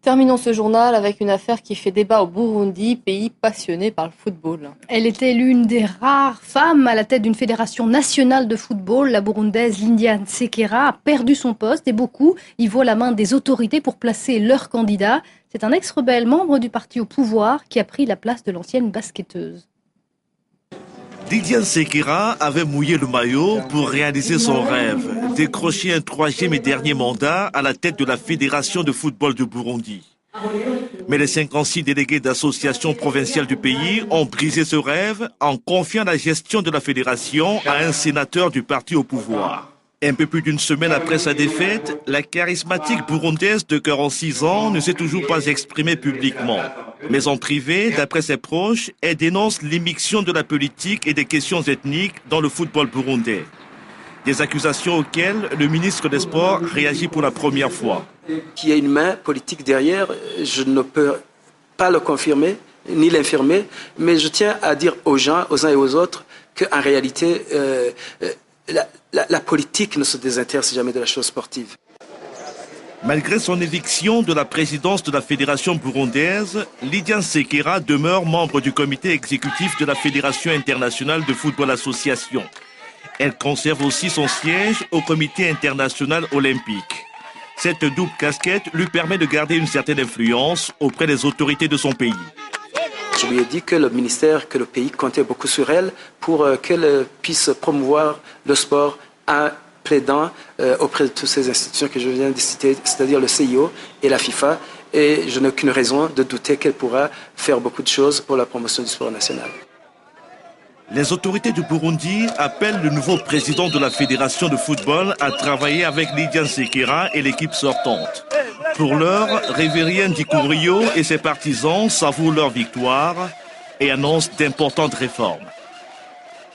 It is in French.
Terminons ce journal avec une affaire qui fait débat au Burundi, pays passionné par le football. Elle était l'une des rares femmes à la tête d'une fédération nationale de football. La burundaise Liliane Sekera a perdu son poste et beaucoup y voient la main des autorités pour placer leur candidat. C'est un ex-rebelle membre du parti au pouvoir qui a pris la place de l'ancienne basketteuse. Liliane Sekera avait mouillé le maillot pour réaliser son rêve, décrocher un troisième et dernier mandat à la tête de la Fédération de football du Burundi. Mais les 56 délégués d'associations provinciales du pays ont brisé ce rêve en confiant la gestion de la fédération à un sénateur du parti au pouvoir. Un peu plus d'une semaine après sa défaite, la charismatique burundaise de 46 ans ne s'est toujours pas exprimée publiquement. Mais en privé, d'après ses proches, elle dénonce l'immixtion de la politique et des questions ethniques dans le football burundais. Des accusations auxquelles le ministre des Sports réagit pour la première fois. Qu'il y a une main politique derrière, je ne peux pas le confirmer ni l'infirmer, mais je tiens à dire aux gens, aux uns et aux autres, qu'en réalité, la politique ne se désintéresse jamais de la chose sportive. Malgré son éviction de la présidence de la fédération burundaise, Liliane Sekera demeure membre du comité exécutif de la Fédération internationale de football association. Elle conserve aussi son siège au comité international olympique. Cette double casquette lui permet de garder une certaine influence auprès des autorités de son pays. Je lui ai dit que le ministère, que le pays comptait beaucoup sur elle pour qu'elle puisse promouvoir le sport en plaidant auprès de toutes ces institutions que je viens de citer, c'est-à-dire le CIO et la FIFA. Et je n'ai aucune raison de douter qu'elle pourra faire beaucoup de choses pour la promotion du sport national. Les autorités du Burundi appellent le nouveau président de la Fédération de football à travailler avec Liliane Sekera et l'équipe sortante. Pour l'heure, Révérien Ndikurio et ses partisans savourent leur victoire et annoncent d'importantes réformes.